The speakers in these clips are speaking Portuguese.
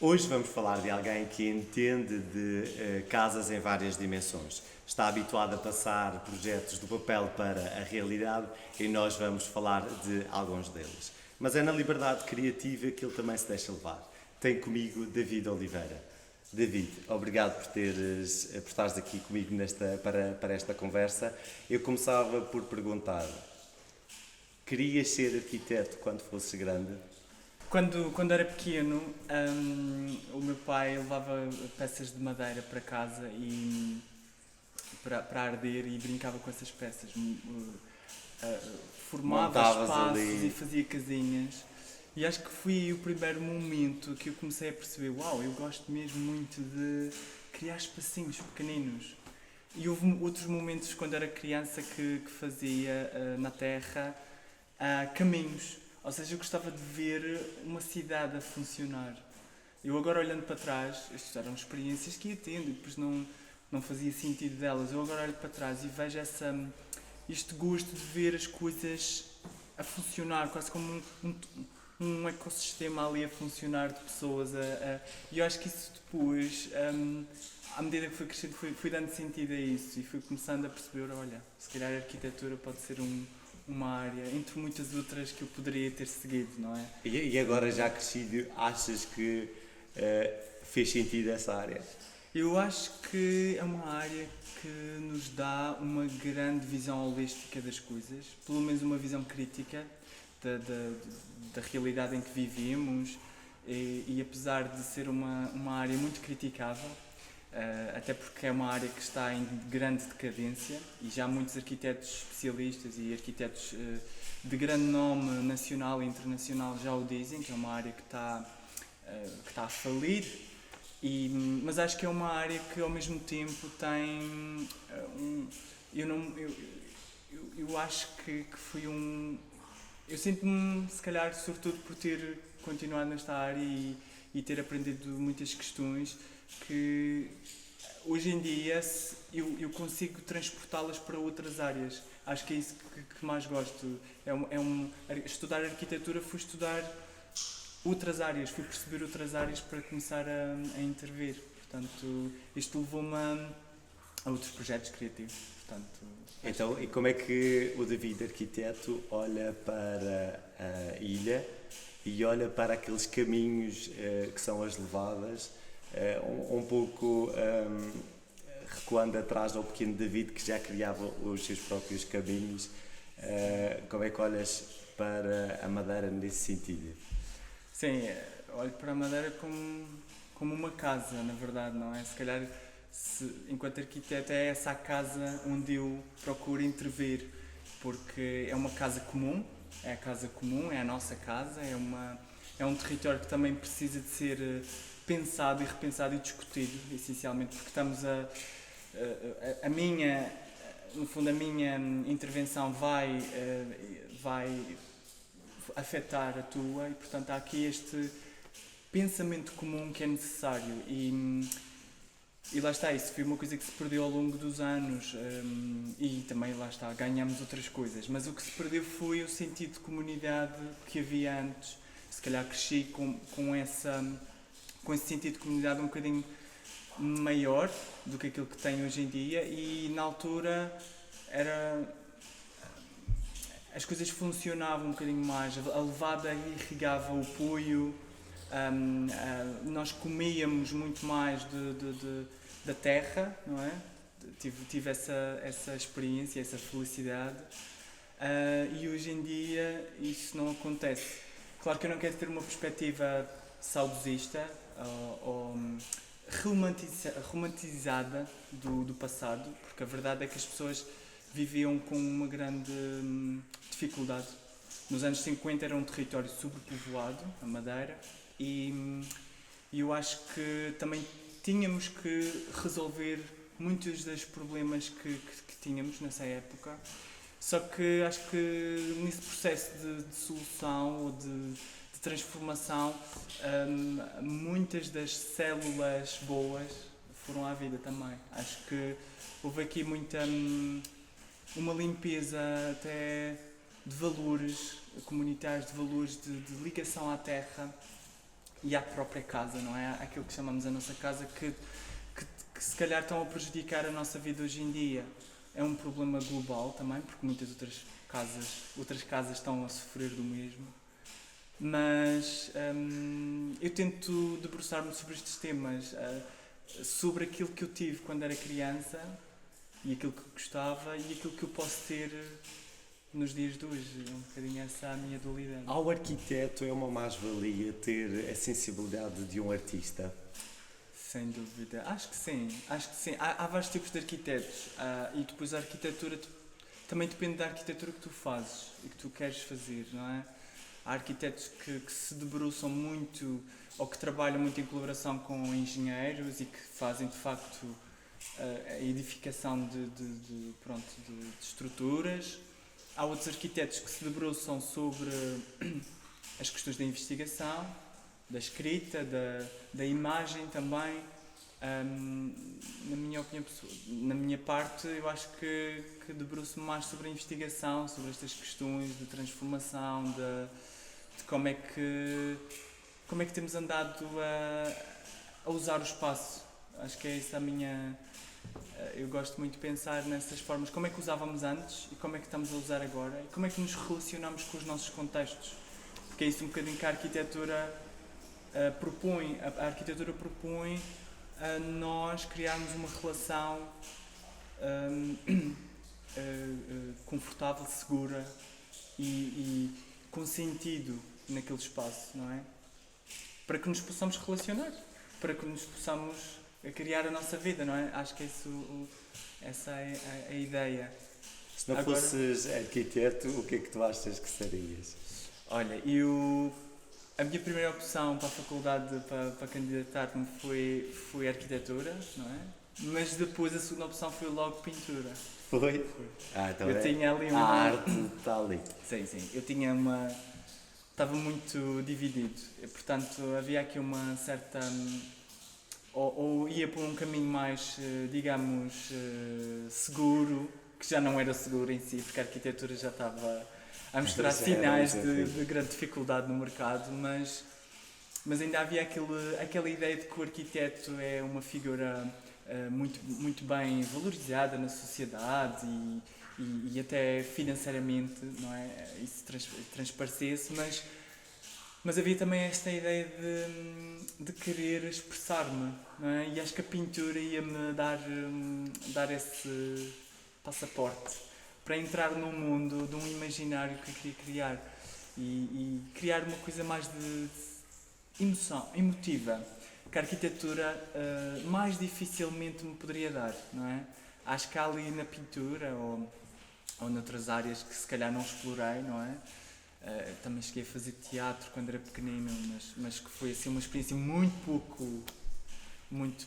Hoje vamos falar de alguém que entende de casas em várias dimensões. Está habituado a passar projetos do papel para a realidade e nós vamos falar de alguns deles. Mas é na liberdade criativa que ele também se deixa levar. Tem comigo David Oliveira. David, obrigado por estares aqui comigo para esta conversa. Eu começava por perguntar: querias ser arquiteto quando fosses grande? Quando era pequeno, o meu pai levava peças de madeira para casa e para arder e brincava com essas peças. Formava Montavas espaços e ali. fazia casinhas. E acho que foi o primeiro momento que eu comecei a perceber, uau, eu gosto mesmo muito de criar espacinhos pequeninos. E houve outros momentos quando era criança que fazia na terra caminhos. Ou seja, eu gostava de ver uma cidade a funcionar. Eu agora olhando para trás, estas eram experiências que ia tendo e depois não fazia sentido delas. Eu agora olho para trás e vejo este gosto de ver as coisas a funcionar, quase como um ecossistema ali a funcionar de pessoas. E eu acho que isso depois, à medida que fui crescendo, fui dando sentido a isso e fui começando a perceber, olha, se calhar a arquitetura pode ser uma área, entre muitas outras que eu poderia ter seguido, não é? E agora já crescido, achas que fez sentido essa área? Eu acho que é uma área que nos dá uma grande visão holística das coisas, pelo menos uma visão crítica da realidade em que vivemos e apesar de ser uma área muito criticável, até porque é uma área que está em grande decadência e já muitos arquitetos especialistas e arquitetos de grande nome nacional e internacional já o dizem, que é uma área que está a falir, mas acho que é uma área que ao mesmo tempo tem eu não eu acho que foi eu sinto-me se calhar sobretudo por ter continuado nesta área e ter aprendido muitas questões que hoje em dia eu consigo transportá-las para outras áreas. Acho que é isso que mais gosto. Estudar arquitetura foi estudar outras áreas, fui perceber outras áreas para começar a intervir. Portanto, isto levou-me a outros projetos criativos. Portanto, Então, e como é que o David, arquiteto, olha para a ilha e olha para aqueles caminhos que são as levadas, um pouco recuando atrás ao pequeno David que já criava os seus próprios caminhos, como é que olhas para a Madeira nesse sentido? sim, olho para a Madeira como uma casa, na verdade, não é? Se calhar, enquanto arquiteto, é essa a casa onde eu procuro intervir, porque é uma casa comum, é a casa comum, é a nossa casa, é um território que também precisa de ser pensado e repensado e discutido, essencialmente, porque estamos a minha, no fundo, a minha intervenção vai afetar a tua e, portanto, há aqui este pensamento comum que é necessário e lá está, isso foi uma coisa que se perdeu ao longo dos anos e também lá está, ganhamos outras coisas, mas o que se perdeu foi o sentido de comunidade que havia antes. Se calhar cresci com esse sentido de comunidade um bocadinho maior do que aquilo que tenho hoje em dia e na altura era as coisas funcionavam um bocadinho mais, a levada irrigava o poio, nós comíamos muito mais da terra, não é? Tive essa experiência, essa felicidade e hoje em dia isso não acontece. Claro que eu não quero ter uma perspectiva saudosista ou romantizada do passado, porque a verdade é que as pessoas viviam com uma grande dificuldade. Nos anos 50 era um território sobrepovoado, a Madeira, e eu acho que também tínhamos que resolver muitos dos problemas que tínhamos nessa época. Só que acho que nesse processo de solução ou de transformação, muitas das células boas foram à vida também. Acho que houve aqui uma limpeza até de valores comunitários, de valores de ligação à terra, e à própria casa, não é? Aquilo que chamamos a nossa casa que se calhar estão a prejudicar a nossa vida hoje em dia. É um problema global também, porque muitas outras casas estão a sofrer do mesmo. Mas eu tento debruçar-me sobre estes temas, sobre aquilo que eu tive quando era criança e aquilo que gostava e aquilo que eu posso ter nos dias de hoje. É um bocadinho essa a minha dualidade. Ao arquiteto é uma mais-valia ter a sensibilidade de um artista? Sem dúvida. Acho que sim. Há vários tipos de arquitetos e depois a arquitetura também depende da arquitetura que tu fazes e que tu queres fazer, não é? Há arquitetos que se debruçam muito ou que trabalham muito em colaboração com engenheiros e que fazem de facto a edificação de estruturas. Há outros arquitetos que se debruçam sobre as questões da investigação, da escrita, da imagem também. Na minha opinião, na minha parte, eu acho que debruço mais sobre a investigação, sobre estas questões de transformação, de como é que temos andado a usar o espaço. Acho que é isso a minha... Eu gosto muito de pensar nessas formas. Como é que usávamos antes e como é que estamos a usar agora e como é que nos relacionamos com os nossos contextos. Porque é isso um bocadinho que a arquitetura propõe. A arquitetura propõe a nós criarmos uma relação confortável, segura e com sentido naquele espaço, não é? Para que nos possamos relacionar, para que nos possamos criar a nossa vida, não é? Acho que essa é a ideia. Se não fosses arquiteto, o que é que tu achas que serias? Olha, a minha primeira opção para a faculdade, para candidatar-me foi arquitetura, não é? Mas depois a segunda opção foi logo pintura. Foi? Então eu tinha ali a arte está ali. Sim. Eu tinha estava muito dividido. Portanto, havia aqui uma certa... Ou ia por um caminho mais, digamos, seguro, que já não era seguro em si, porque a arquitetura já estava a mostrar sinais de grande dificuldade no mercado, mas ainda havia aquela ideia de que o arquiteto é uma figura muito bem valorizada na sociedade e até financeiramente, não é? Isso transparecesse, mas havia também esta ideia de querer expressar-me, não é? E acho que a pintura ia-me dar esse passaporte para entrar num mundo de um imaginário que eu queria criar e criar uma coisa mais de emotiva, que a arquitetura mais dificilmente me poderia dar, não é? Acho que há ali na pintura ou noutras áreas que se calhar não explorei, não é? Também cheguei a fazer teatro quando era pequenino, mas que foi assim uma experiência muito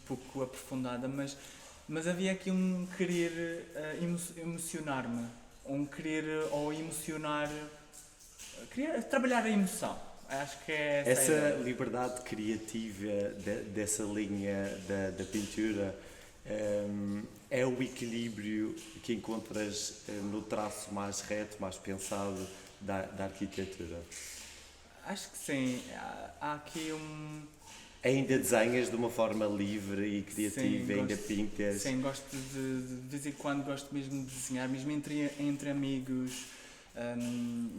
pouco aprofundada, mas havia aqui um querer emocionar-me, um querer ou emocionar, querer trabalhar a emoção. Acho que é essa liberdade criativa dessa linha da pintura é o equilíbrio que encontras no traço mais reto, mais pensado da arquitetura? Acho que sim. Há aqui Ainda desenhas de uma forma livre e criativa, sim, ainda pintas? Sim, gosto de vez em quando gosto mesmo de desenhar, mesmo entre amigos.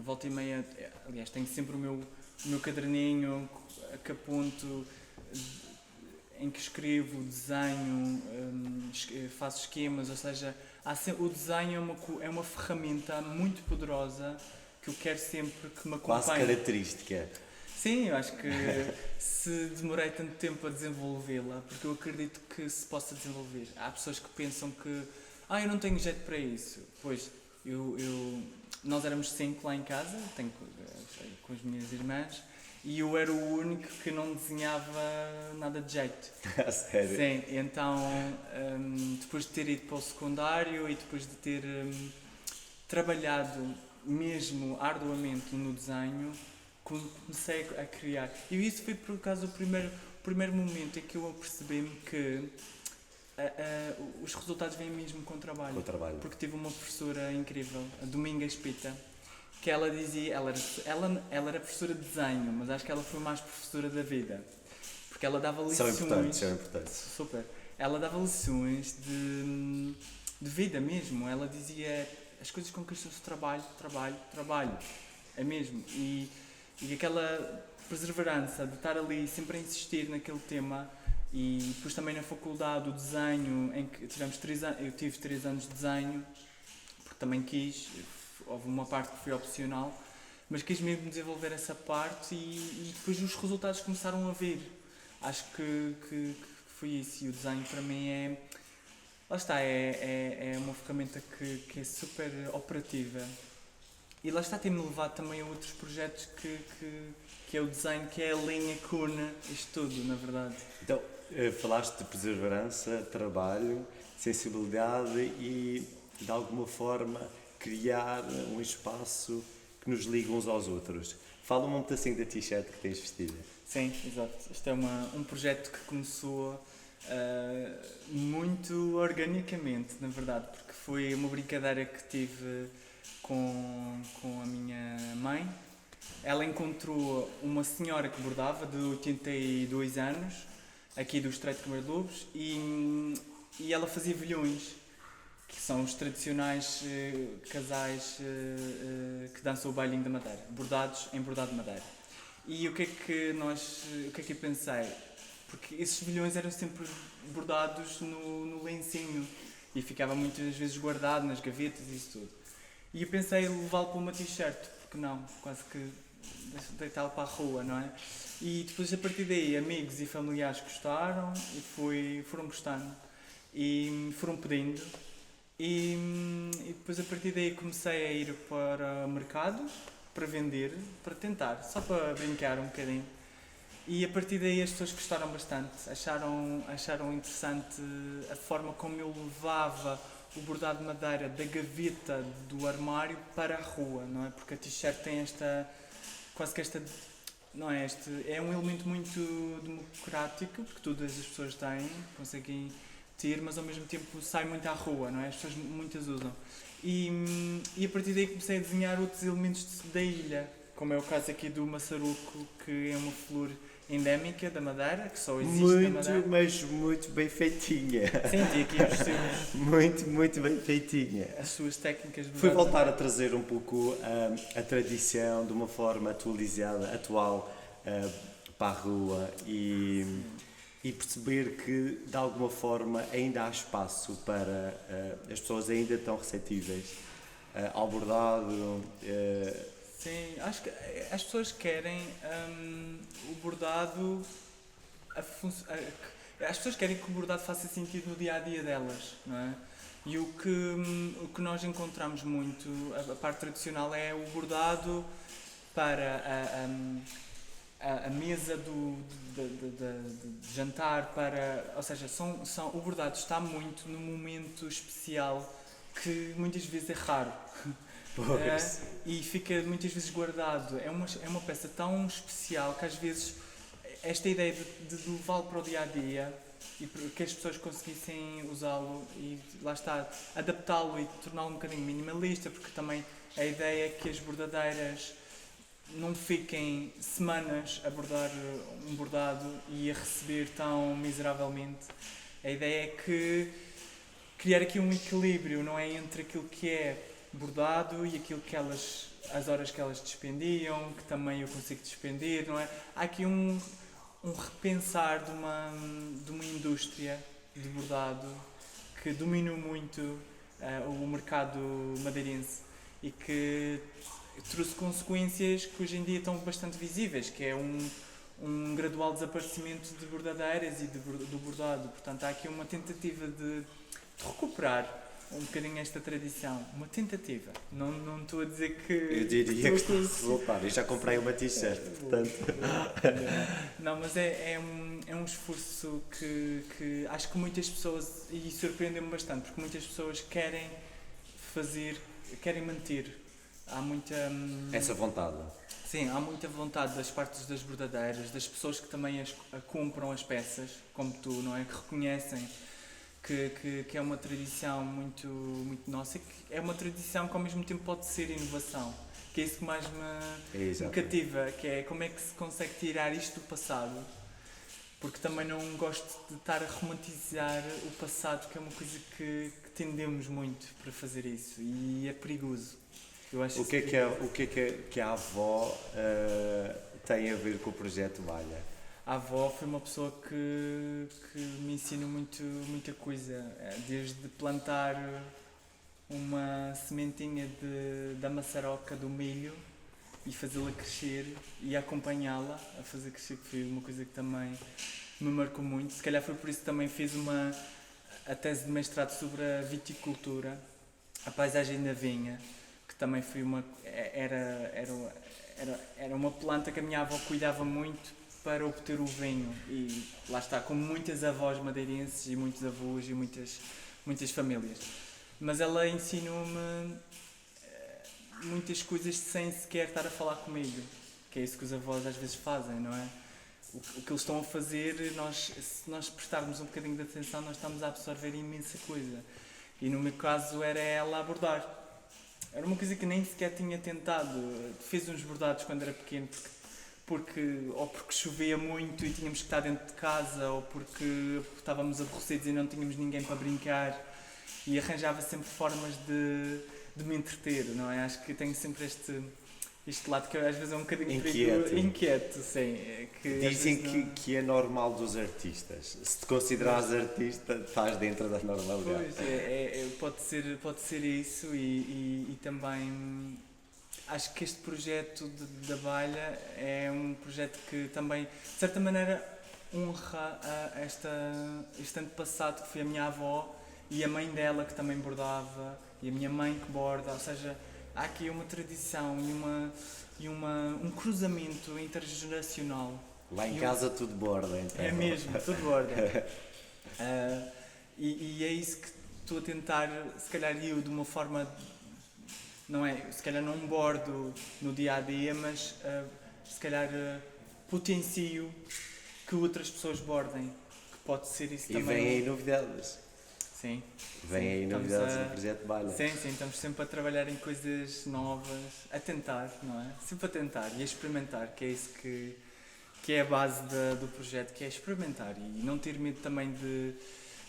Volta e meia, aliás, tenho sempre o meu caderninho que aponto, em que escrevo, desenho, faço esquemas, ou seja, o desenho é uma ferramenta muito poderosa que eu quero sempre que me acompanhe. Quase característica. Sim, eu acho que se demorei tanto tempo a desenvolvê-la, porque eu acredito que se possa desenvolver. Há pessoas que pensam que eu não tenho jeito para isso. Pois, nós éramos 5 lá em casa, com as minhas irmãs, e eu era o único que não desenhava nada de jeito. Sério? Sim, então depois de ter ido para o secundário e depois de ter trabalhado mesmo arduamente no desenho, comecei a criar. E isso foi por acaso o primeiro momento em que eu percebi-me que os resultados vêm mesmo com o trabalho. Com o trabalho. Porque tive uma professora incrível, a Dominga Espita, que ela dizia, ela era professora de desenho, mas acho que ela foi mais professora da vida, porque ela dava lições. São importantes. Super. Ela dava lições de vida mesmo. Ela dizia as coisas com que as pessoas trabalho. É mesmo. E aquela perseverança de estar ali sempre a insistir naquele tema. E depois também na faculdade o desenho, em que tivemos 3 anos, eu tive 3 anos de desenho, porque também quis, houve uma parte que foi opcional, mas quis mesmo desenvolver essa parte e depois os resultados começaram a vir. Acho que foi isso, e o desenho para mim lá está, é uma ferramenta que é super operativa. E lá está, tem-me levado também a outros projetos que é o desenho, que é a linha que une isto tudo, na verdade. Então, falaste de perseverança, trabalho, sensibilidade e, de alguma forma, criar um espaço que nos liga uns aos outros. Fala-me um pedacinho da t-shirt que tens vestida. Sim, exato. Isto é um projeto que começou muito organicamente, na verdade, porque foi uma brincadeira que tive com a minha mãe. Ela encontrou uma senhora que bordava, de 82 anos, aqui do Estreito de Camarlobos, e ela fazia velhões, que são os tradicionais casais que dançam o bailinho da madeira, bordados em bordado de madeira. E o que é que eu pensei? Porque esses velhões eram sempre bordados no lencinho e ficava muitas vezes guardado nas gavetas e isso tudo. E eu pensei em levá-lo para uma t-shirt, porque não, quase que deitá-lo para a rua, não é? E depois a partir daí amigos e familiares gostaram e foram gostando e foram pedindo. E depois a partir daí comecei a ir para o mercado para vender, para tentar, só para brincar um bocadinho. E a partir daí as pessoas gostaram bastante, acharam interessante a forma como eu levava o bordado de madeira da gaveta do armário para a rua, não é? Porque a t-shirt tem quase que esta, não é? É um elemento muito democrático, porque todas as pessoas têm, conseguem ter, mas ao mesmo tempo sai muito à rua, não é? As pessoas muitas usam. E a partir daí comecei a desenhar outros elementos da ilha, como é o caso aqui do maçaruco, que é uma flor endémica da Madeira, que só existe na Madeira. Mas muito bem feitinha. Sim, aqui os seus... muito bem feitinha. As suas técnicas... Foi voltar a trazer um pouco a tradição de uma forma atual, para a rua e perceber que, de alguma forma, ainda há espaço para... as pessoas ainda estão receptíveis ao bordado. Sim, acho que as pessoas querem o bordado... As pessoas querem que o bordado faça sentido no dia-a-dia delas, não é? E o que nós encontramos muito, a parte tradicional, é o bordado para a mesa de jantar, ou seja, o bordado está muito num momento especial que muitas vezes é raro. E fica muitas vezes guardado. É uma peça tão especial que às vezes esta ideia de levá-lo para o dia-a-dia e que as pessoas conseguissem usá-lo e lá está, adaptá-lo e torná-lo um bocadinho minimalista, porque também a ideia é que as bordadeiras não fiquem semanas a bordar um bordado e a receber tão miseravelmente. A ideia é que criar aqui um equilíbrio, não é, entre aquilo que é bordado e aquilo que as horas que elas despendiam, que também eu consigo despender, não é? Há aqui um repensar de uma indústria de bordado que dominou muito o mercado madeirense e que trouxe consequências que hoje em dia estão bastante visíveis, que é um gradual desaparecimento de bordadeiras e do bordado. Portanto, há aqui uma tentativa de recuperar um bocadinho esta tradição, uma tentativa. Não estou a dizer que... Eu diria que está a resultar. Eu já comprei uma t-shirt, portanto... Não, mas é um esforço que acho que muitas pessoas, e surpreendeu-me bastante, porque muitas pessoas querem manter. Há muita... Essa vontade. Sim, há muita vontade das partes das bordadeiras, das pessoas que também compram as peças, como tu, não é? Que reconhecem que é uma tradição muito, muito nossa, que é uma tradição que ao mesmo tempo pode ser inovação. que é isso que mais me Exatamente. cativa, que é como é que se consegue tirar isto do passado, porque também não gosto de estar a romantizar o passado, que é uma coisa que tendemos muito para fazer isso, e é perigoso. Eu acho O que é que a avó tem a ver com o projeto Balha? A avó foi uma pessoa que me ensinou muita coisa, desde plantar uma sementinha da maçaroca, do milho, e fazê-la crescer e acompanhá-la a fazer crescer, que foi uma coisa que também me marcou muito. Se calhar foi por isso que também fiz a tese de mestrado sobre a viticultura, a paisagem da vinha, que também foi era uma planta que a minha avó cuidava muito para obter o vinho, e lá está, como muitas avós madeirenses e muitos avós e muitas famílias. Mas ela ensinou-me muitas coisas sem sequer estar a falar comigo, que é isso que os avós às vezes fazem, não é? O que eles estão a fazer, se nós prestarmos um bocadinho de atenção, nós estamos a absorver imensa coisa. E no meu caso era ela a abordar. Era uma coisa que nem sequer tinha tentado. Fiz uns bordados quando era pequeno, ou porque chovia muito e tínhamos que estar dentro de casa, ou porque estávamos aborrecidos e não tínhamos ninguém para brincar, e arranjava sempre formas de me entreter, não é? Acho que tenho sempre este lado que às vezes é um bocadinho inquieto, sim. Dizem que é normal dos artistas. Se te considerares artista, estás dentro da normalidade. Pois, pode ser isso, e também acho que este projeto da Balha é um projeto que também, de certa maneira, honra este antepassado que foi a minha avó e a mãe dela, que também bordava, e a minha mãe que borda. Ou seja, há aqui uma tradição e um cruzamento intergeracional. Lá em casa tudo borda, então. É mesmo, tudo borda. E é isso que estou a tentar, se calhar eu de uma forma, não é, se calhar não bordo no dia a dia, mas se calhar potencio que outras pessoas bordem, que pode ser isso também. E vêm aí novidades. Sim. Vêm aí novidades no projeto Balha. Sim, estamos sempre a trabalhar em coisas novas, a tentar, não é? Sempre a tentar e a experimentar, que é isso que é a base do projeto, que é experimentar e não ter medo também de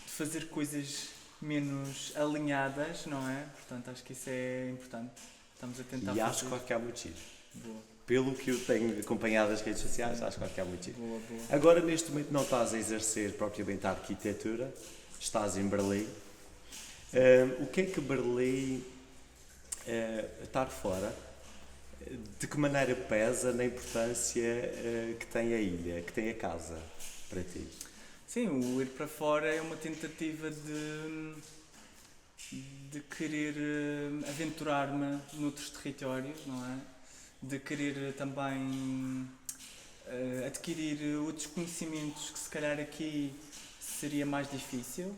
fazer coisas menos alinhadas, não é? Portanto, acho que isso é importante. Estamos a tentar e acho que há muito giro. Boa. Pelo que eu tenho acompanhado as redes sociais, acho que há muito giro. Boa. Agora, neste momento, não estás a exercer propriamente a arquitetura, estás em Berlim. O que é que Berlim, estar fora, de que maneira pesa na importância que tem a ilha, que tem a casa, para ti? Sim, o ir para fora é uma tentativa de querer aventurar-me noutros territórios, não é? De querer também adquirir outros conhecimentos que se calhar aqui seria mais difícil.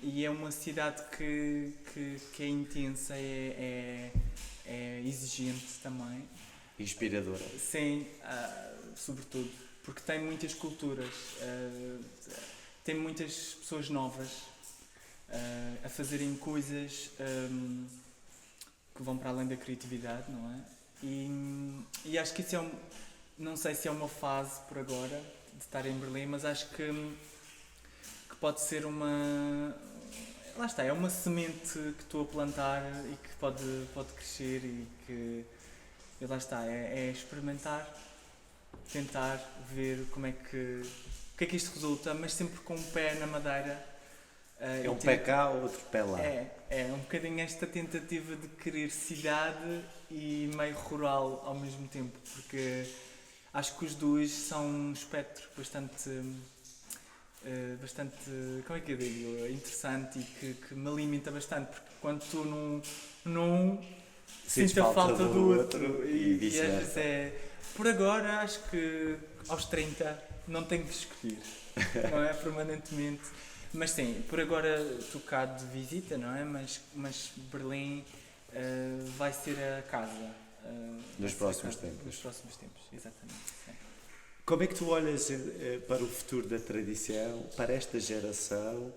E é uma cidade que é intensa, é exigente também. Inspiradora. Sim, sobretudo, porque tem muitas culturas, tem muitas pessoas novas a fazerem coisas que vão para além da criatividade, não é? E acho que isso não sei se é uma fase por agora de estar em Berlim, mas acho que pode ser lá está, é uma semente que estou a plantar e que pode crescer e lá está, é experimentar, tentar ver o que é que isto resulta, mas sempre com um pé na madeira. É um pé cá, outro pé lá. É um bocadinho esta tentativa de querer cidade e meio rural ao mesmo tempo, porque acho que os dois são um espectro bastante, como é que eu digo, interessante e que me alimenta bastante, porque quando estou num sinto a falta do outro e às vezes por agora acho que aos 30 não tenho que escolher, não é, permanentemente, mas sim, por agora estou cá de visita, não é, mas Berlim vai ser a casa nos próximos tempos. Nos próximos tempos, exatamente. Sim. Como é que tu olhas para o futuro da tradição, para esta geração?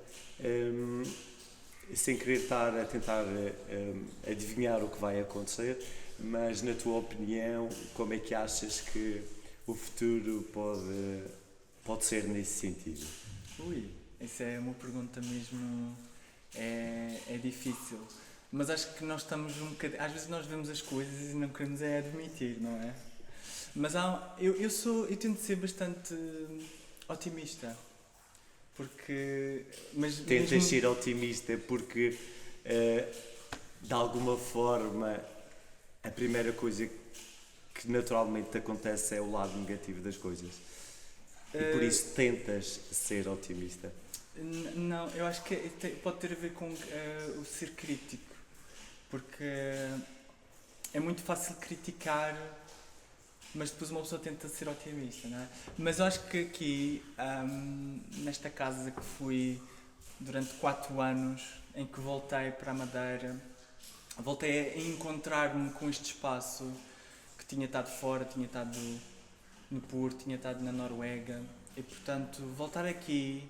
sem querer estar a tentar adivinhar o que vai acontecer, mas na tua opinião, como é que achas que o futuro pode ser nesse sentido? Ui, isso é uma pergunta mesmo. É difícil. Mas acho que nós estamos um bocadinho. Às vezes nós vemos as coisas e não queremos é admitir, não é? Mas eu tento ser bastante otimista. Porque. Mas Tentas mesmo, ser otimista porque, de alguma forma, a primeira coisa que naturalmente acontece é o lado negativo das coisas. E por isso tentas ser otimista. Não, eu acho que pode ter a ver com o ser crítico. Porque é muito fácil criticar, mas depois uma pessoa tenta ser otimista, não é? Mas eu acho que aqui, nesta casa que fui durante 4 anos, em que voltei para a Madeira, voltei a encontrar-me com este espaço que tinha estado fora, tinha estado no Porto, tinha estado na Noruega, e portanto voltar aqui,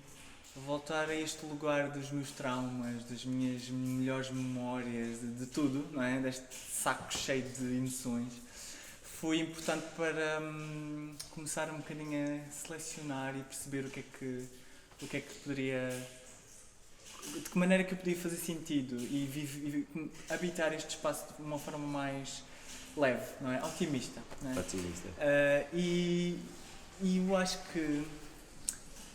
voltar a este lugar dos meus traumas, das minhas melhores memórias, de tudo, não é? Deste saco cheio de emoções, foi importante para começar um bocadinho a selecionar e perceber o que é que poderia, de que maneira que eu podia fazer sentido e habitar este espaço de uma forma mais leve, não é? Otimista, não é? Otimista. E eu acho que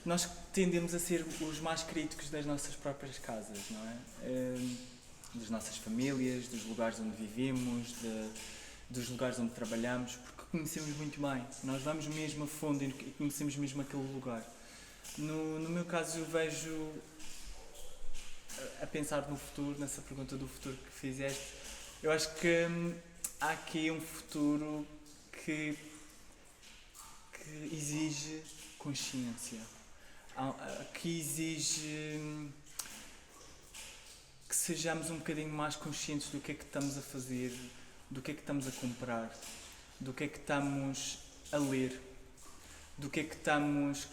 nós tendemos a ser os mais críticos das nossas próprias casas, não é? Das nossas famílias, dos lugares onde vivemos, dos lugares onde trabalhamos, porque conhecemos muito bem. Nós vamos mesmo a fundo e conhecemos mesmo aquele lugar. No meu caso, eu vejo, a pensar no futuro, nessa pergunta do futuro que fizeste, eu acho que há aqui um futuro que exige consciência, que exige que sejamos um bocadinho mais conscientes do que é que estamos a fazer, do que é que estamos a comprar, do que é que estamos a ler, do que é que estamos,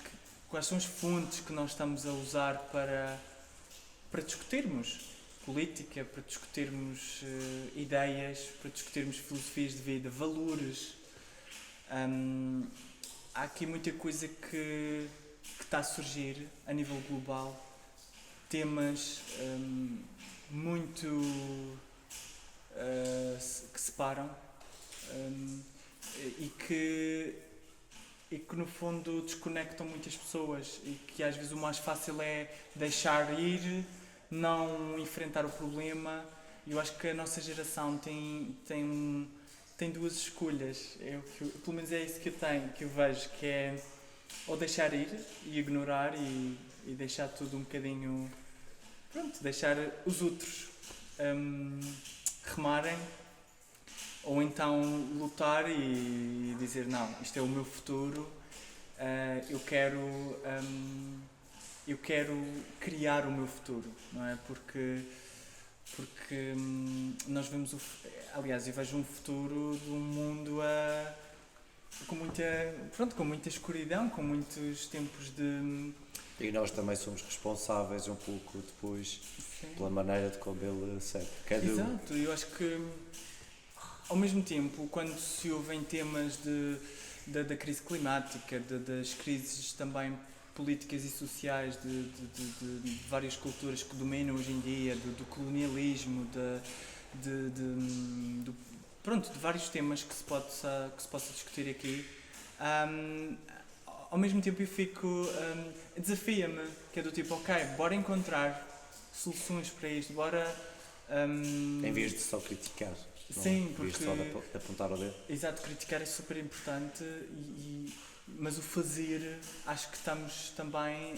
quais são as fontes que nós estamos a usar para discutirmos política, para discutirmos ideias, para discutirmos filosofias de vida, valores. Há aqui muita coisa que está a surgir a nível global, temas muito que separam e que no fundo desconectam muitas pessoas e que às vezes o mais fácil é deixar ir, não enfrentar o problema. Eu acho que a nossa geração tem duas escolhas, pelo menos é isso que eu vejo, que é ou deixar ir e ignorar e deixar tudo um bocadinho, pronto, deixar os outros remarem, ou então lutar e dizer não, isto é o meu futuro, eu quero criar o meu futuro, não é? Porque nós vemos aliás, eu vejo um futuro de um mundo com muita escuridão, com muitos tempos de... E nós também somos responsáveis um pouco depois, sim, pela maneira de como ele serve. Exato, eu acho que ao mesmo tempo, quando se ouvem temas da crise climática, das crises também políticas e sociais de várias culturas que dominam hoje em dia, do colonialismo, de vários temas que se possa discutir aqui, ao mesmo tempo eu fico, desafia-me, que é do tipo, ok, bora encontrar soluções para isto, bora... em vez de só criticar. Sim, porque... só de apontar o dedo. Exato, criticar é super importante, mas o fazer, acho que estamos também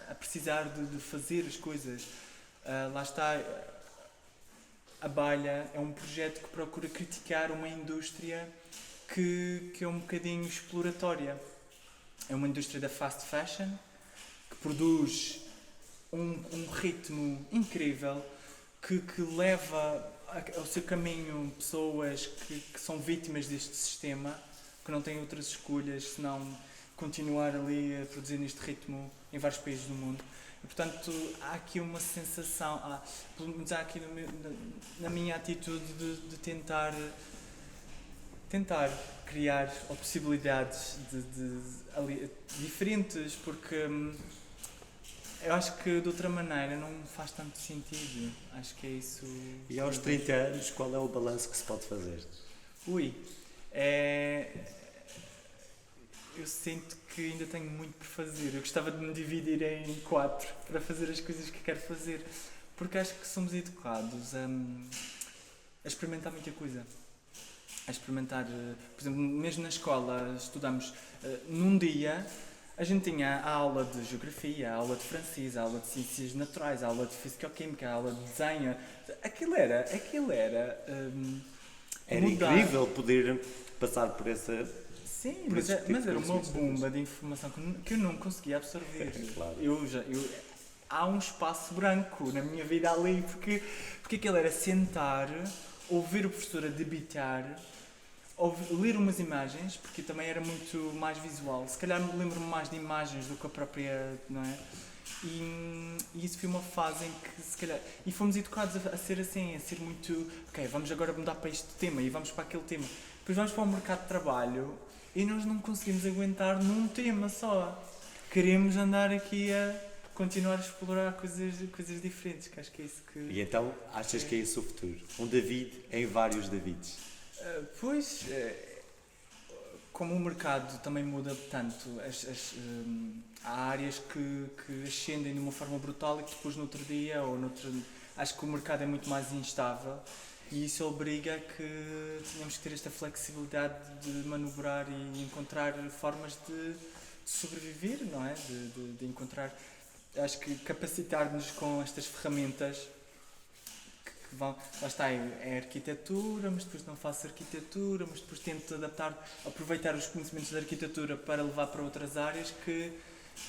a precisar de fazer as coisas. Lá está, a Balha é um projeto que procura criticar uma indústria que é um bocadinho exploratória. É uma indústria da fast fashion, que produz um ritmo incrível, que leva ao seu caminho pessoas que são vítimas deste sistema, que não têm outras escolhas senão continuar ali a produzir neste ritmo em vários países do mundo. E, portanto, há aqui uma sensação, pelo menos há aqui na minha atitude de tentar criar possibilidades diferentes, porque eu acho que de outra maneira não faz tanto sentido. Acho que é isso. E aos 30 anos, qual é o balanço que se pode fazer? Eu sinto que ainda tenho muito por fazer. Eu gostava de me dividir em 4 para fazer as coisas que quero fazer, porque acho que somos educados a experimentar muita coisa. A experimentar, por exemplo, mesmo na escola estudamos num dia, a gente tinha a aula de geografia, a aula de francês, a aula de ciências naturais, a aula de físico-química, a aula de desenho. Aquilo era incrível poder passar por essa. Sim, mas era uma bomba de informação que eu não conseguia absorver. Claro. Há um espaço branco na minha vida ali, porque aquilo era sentar, ouvir o professor a debitar, ler umas imagens, porque também era muito mais visual. Se calhar me lembro-me mais de imagens do que a própria, não é? E isso foi uma fase em que, se calhar, e fomos educados a ser assim, a ser muito, ok, vamos agora mudar para este tema e vamos para aquele tema. Depois vamos para o mercado de trabalho e nós não conseguimos aguentar num tema só. Queremos andar aqui a continuar a explorar coisas diferentes, que acho que é isso que... E então, achas que é esse o futuro? Um David em vários Davids? Como o mercado também muda tanto, há áreas que ascendem de uma forma brutal e que depois no outro dia acho que o mercado é muito mais instável e isso obriga a que tenhamos que ter esta flexibilidade de manobrar e encontrar formas de sobreviver, não é? De encontrar, acho que capacitar-nos com estas ferramentas que vão, lá está, é arquitetura, mas depois não faço arquitetura, mas depois tento aproveitar os conhecimentos da arquitetura para levar para outras áreas que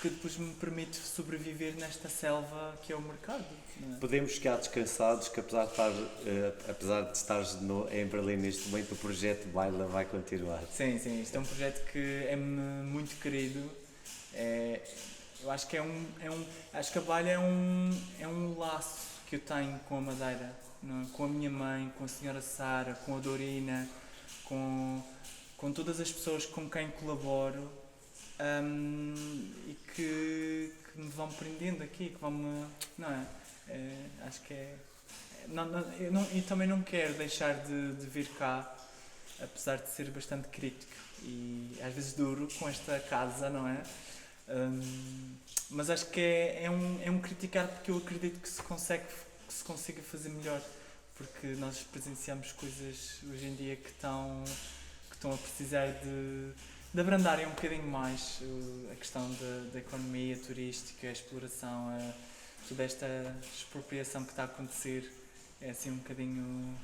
depois me permite sobreviver nesta selva que é o mercado. Não é? Podemos ficar descansados que apesar de estares em Berlim neste momento, o projeto Baila vai continuar. Sim, isto é um projeto que é-me muito querido. Eu acho que acho que a Baila é um laço que eu tenho com a Madeira, não é? Com a minha mãe, com a senhora Sara, com a Dorina, com todas as pessoas com quem colaboro. E que me vão prendendo aqui, que vão-me. Não é? Acho que é. E também não quero deixar de vir cá, apesar de ser bastante crítico e às vezes duro com esta casa, não é? Mas acho que é um criticar porque eu acredito que se consiga fazer melhor, porque nós presenciamos coisas hoje em dia que estão a precisar de abrandarem um bocadinho mais a questão da economia turística, a exploração, toda esta expropriação que está a acontecer é assim um bocadinho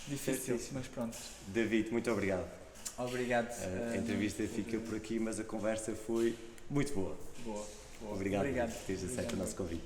difícil, mas pronto. David, muito obrigado. Obrigado. A entrevista fica por aqui, mas a conversa foi muito boa. Boa. Obrigado por teres aceito o nosso convite.